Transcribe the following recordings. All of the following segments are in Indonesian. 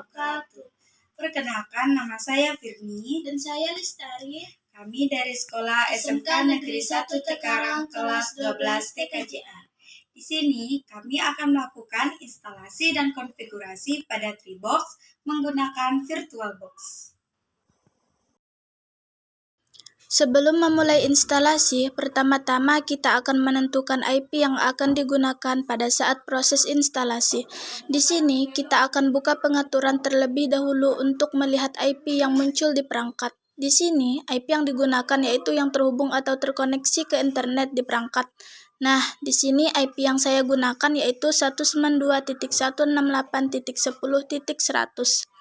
wabarakatuh. Perkenalkan, nama saya Firni dan saya Lestari. Kami dari Sekolah SMK Negeri 1 Tekarang kelas 12 TKJA. Di sini kami akan melakukan instalasi dan konfigurasi pada Tribox menggunakan VirtualBox. Sebelum memulai instalasi, pertama-tama kita akan menentukan IP yang akan digunakan pada saat proses instalasi. Di sini, kita akan buka pengaturan terlebih dahulu untuk melihat IP yang muncul di perangkat. Di sini, IP yang digunakan yaitu yang terhubung atau terkoneksi ke internet di perangkat. Nah, di sini IP yang saya gunakan yaitu 192.168.10.100.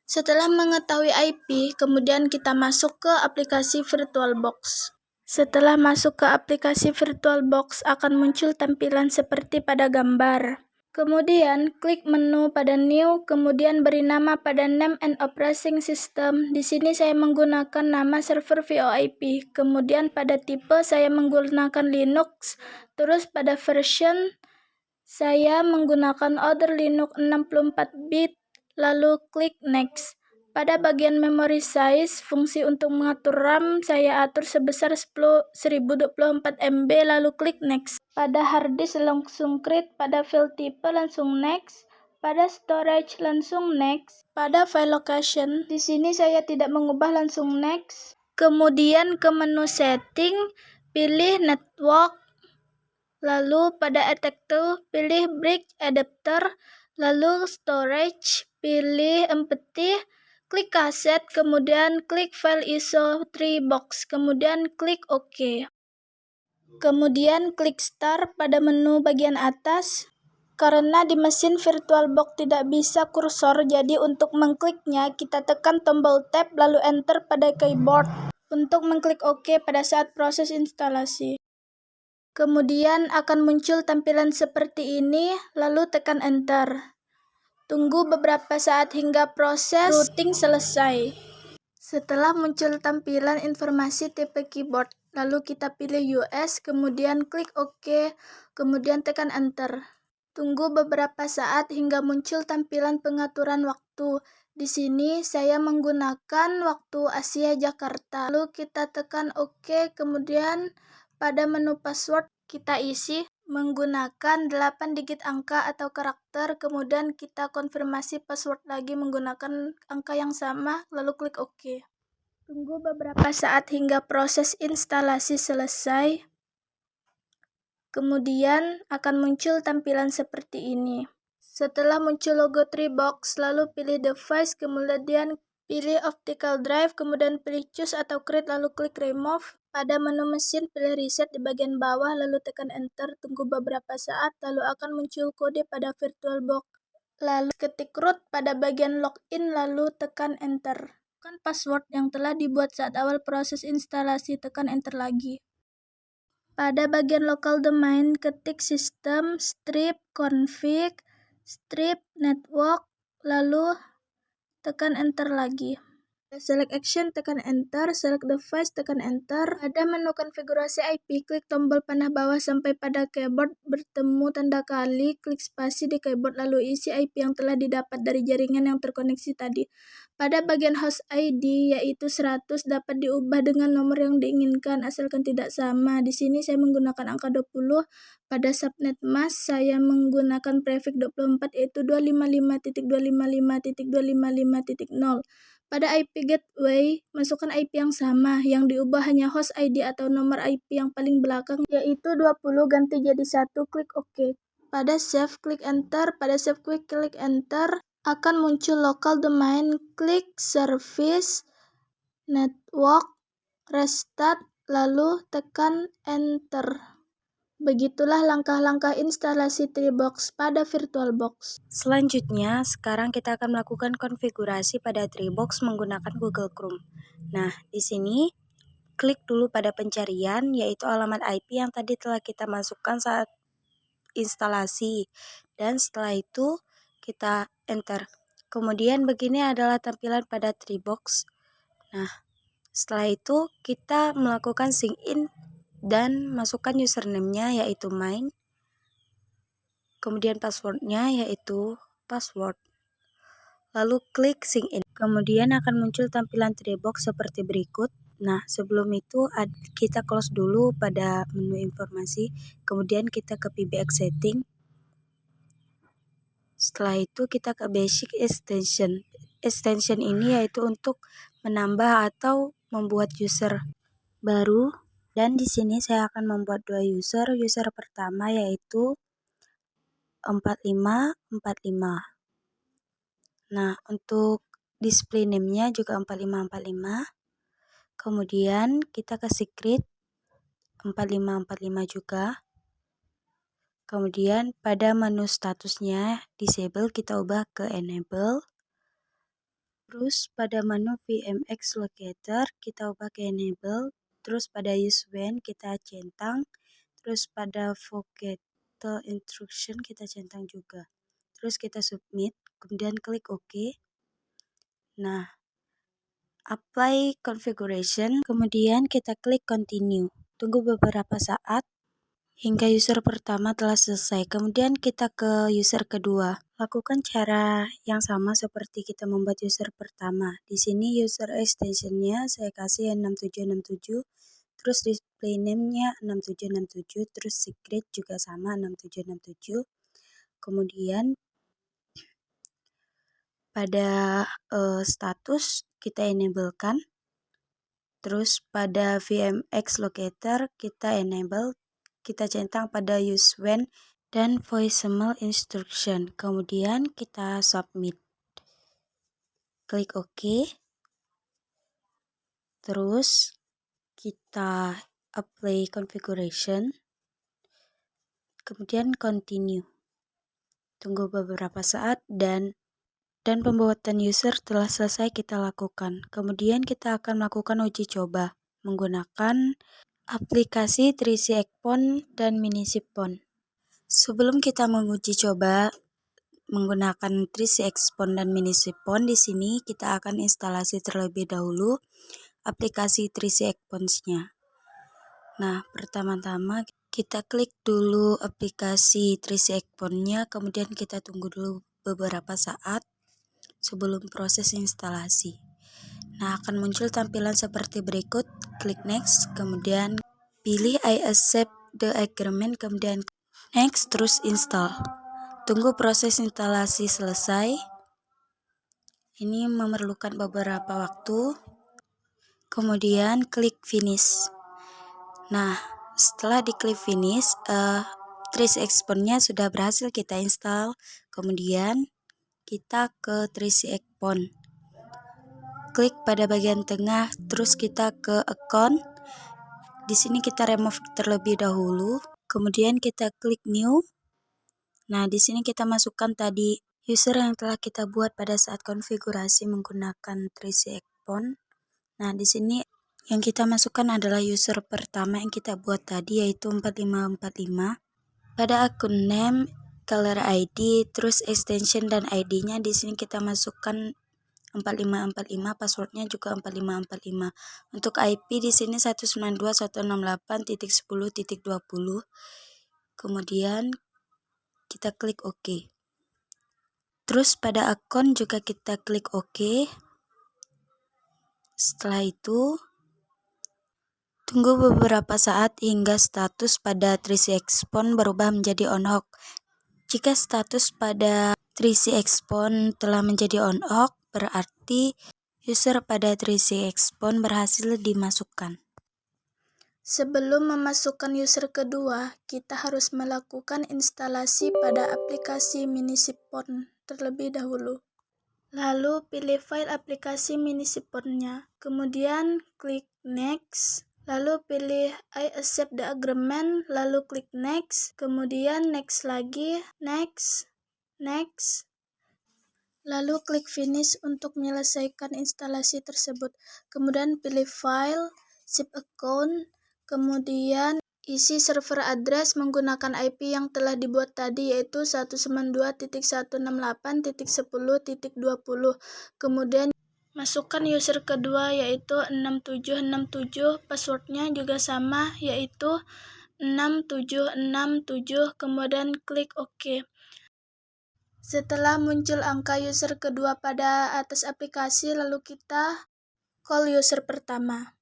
Setelah mengetahui IP, kemudian kita masuk ke aplikasi VirtualBox. Setelah masuk ke aplikasi VirtualBox, akan muncul tampilan seperti pada gambar. Kemudian, klik menu pada New, kemudian beri nama pada Name and Operating System. Di sini saya menggunakan nama server VoIP. Kemudian pada tipe saya menggunakan Linux. Terus pada version saya menggunakan Order Linux 64-bit. Lalu klik Next. Pada bagian memory size, fungsi untuk mengatur RAM saya atur sebesar 1024 MB, lalu klik Next. Pada hard disk langsung create, pada file type langsung Next, pada storage langsung Next, pada file location di sini saya tidak mengubah, langsung Next. Kemudian ke menu setting, pilih network. Lalu pada adapter pilih bridge adapter, lalu storage pilih empty, klik kaset, kemudian klik file ISO 3 box, kemudian klik OK. Kemudian klik start pada menu bagian atas. Karena di mesin VirtualBox tidak bisa kursor, jadi untuk mengkliknya kita tekan tombol tab lalu enter pada keyboard untuk mengklik OK pada saat proses instalasi. Kemudian akan muncul tampilan seperti ini, lalu tekan enter. Tunggu beberapa saat hingga proses routing selesai. Setelah muncul tampilan informasi tipe keyboard, lalu kita pilih US, kemudian klik OK, kemudian tekan enter. Tunggu beberapa saat hingga muncul tampilan pengaturan waktu. Di sini saya menggunakan waktu Asia Jakarta. Lalu kita tekan OK, kemudian pada menu password kita isi menggunakan 8 digit angka atau karakter, kemudian kita konfirmasi password lagi menggunakan angka yang sama, lalu klik OK. Tunggu beberapa saat hingga proses instalasi selesai. Kemudian akan muncul tampilan seperti ini. Setelah muncul logo Tribox, lalu pilih device, kemudian pilih optical drive, kemudian pilih choose atau create, lalu klik remove. Pada menu mesin, pilih reset di bagian bawah, lalu tekan enter, tunggu beberapa saat, lalu akan muncul kode pada VirtualBox. Lalu ketik root pada bagian login, lalu tekan enter. Tekan password yang telah dibuat saat awal proses instalasi, tekan enter lagi. Pada bagian local domain, ketik system, strip, config, strip, network, lalu tekan enter lagi. Select action, tekan enter, select device, tekan enter. Pada menu konfigurasi IP, klik tombol panah bawah sampai pada keyboard bertemu tanda kali, klik spasi di keyboard lalu isi IP yang telah didapat dari jaringan yang terkoneksi tadi. Pada bagian host ID yaitu 100 dapat diubah dengan nomor yang diinginkan asalkan tidak sama. Di sini saya menggunakan angka 20. Pada subnet mask saya menggunakan prefix 24 yaitu 255.255.255.0. Pada IP gateway, masukkan IP yang sama, yang diubah hanya host ID atau nomor IP yang paling belakang, yaitu 20 ganti jadi 1, klik OK. Pada save, klik enter, pada save klik enter, akan muncul local domain, klik service, network, restart, lalu tekan enter. Begitulah langkah-langkah instalasi Tribox pada VirtualBox. Selanjutnya, sekarang kita akan melakukan konfigurasi pada Tribox menggunakan Google Chrome. Nah, di sini klik dulu pada pencarian, yaitu alamat IP yang tadi telah kita masukkan saat instalasi. Dan setelah itu, kita enter. Kemudian begini adalah tampilan pada Tribox. Nah, setelah itu kita melakukan sign in dan masukkan username-nya yaitu mine. Kemudian passwordnya yaitu password. lalu klik Sign In. Kemudian akan muncul tampilan Treebox seperti berikut. Nah, sebelum itu kita close dulu pada menu informasi, kemudian kita ke PBX Setting. Setelah itu kita ke Basic Extension. Extension ini yaitu untuk menambah atau membuat user baru. Dan di sini saya akan membuat 2 user. User pertama yaitu 4545. Nah, untuk display name-nya juga 4545. Kemudian kita ke secret 4545 juga. Kemudian pada menu statusnya disable kita ubah ke enable. Terus pada menu VMX locator kita ubah ke enable. Terus pada use when kita centang. Terus pada vocator instruction kita centang juga. Terus kita submit, kemudian klik OK. Nah, apply configuration, kemudian kita klik continue. Tunggu beberapa saat hingga user pertama telah selesai. Kemudian kita ke user kedua. Lakukan cara yang sama seperti kita membuat user pertama. Di sini user extension-nya saya kasih 6767, terus display name-nya 6767, terus secret juga sama 6767. Kemudian pada status kita enablekan. Terus pada VMX locator kita enable, kita centang pada use when dan voicemail instruction. Kemudian kita submit. Klik OK. Terus kita apply configuration. Kemudian continue. Tunggu beberapa saat dan pembuatan user telah selesai kita lakukan. Kemudian kita akan melakukan uji coba menggunakan aplikasi 3C Ekpon dan Minisipon. Sebelum kita menguji coba menggunakan 3C Ekpon dan Minisipon, di sini kita akan instalasi terlebih dahulu aplikasi 3C Ekpons-nya. Nah, pertama-tama kita klik dulu aplikasi 3C Ekpon-nya, kemudian kita tunggu dulu beberapa saat sebelum proses instalasi. Nah, akan muncul tampilan seperti berikut. Klik next, kemudian pilih I accept the agreement, kemudian next, terus install. Tunggu proses instalasi selesai. Ini memerlukan beberapa waktu. Kemudian klik finish. Nah, setelah diklik finish, 3C Ekpon-nya sudah berhasil kita install. Kemudian kita ke 3C Ekpon. Klik pada bagian tengah, terus kita ke account. Di sini kita remove terlebih dahulu. Kemudian kita klik new. Nah, di sini kita masukkan tadi user yang telah kita buat pada saat konfigurasi menggunakan 3C Ekpon. Nah, di sini yang kita masukkan adalah user pertama yang kita buat tadi, yaitu 4545. Pada akun name, color ID, terus extension dan ID-nya di sini kita masukkan 4545, passwordnya juga 4545. Untuk IP di sini 192.168.10.20. Kemudian kita klik OK. Terus pada akun juga kita klik OK. Setelah itu tunggu beberapa saat hingga status pada 3C Ekpon berubah menjadi on-off. Jika status pada 3C Ekpon telah menjadi on-off, berarti user pada 3C Ekpon berhasil dimasukkan. Sebelum memasukkan user kedua, kita harus melakukan instalasi pada aplikasi Minisipon terlebih dahulu. Lalu pilih file aplikasi Minisiponnya, kemudian klik next. Lalu pilih I accept the agreement, lalu klik next, kemudian next lagi, next, lalu klik finish untuk menyelesaikan instalasi tersebut. Kemudian pilih file, zip account, kemudian isi server address menggunakan IP yang telah dibuat tadi, yaitu 192.168.10.20. Kemudian masukkan user kedua yaitu 6767, passwordnya juga sama yaitu 6767, kemudian klik OK. Setelah muncul angka user kedua pada atas aplikasi, lalu kita call user pertama.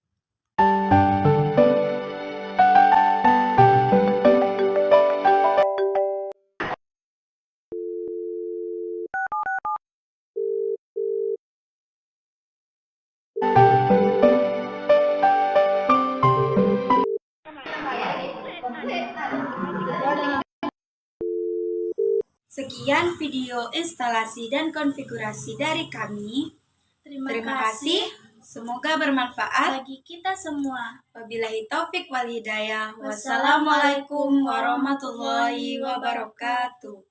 Sekian video instalasi dan konfigurasi dari kami. Terima kasih. Semoga bermanfaat Bagi kita semua. Wabillahi taufik wal hidayah. Wassalamualaikum warahmatullahi wabarakatuh.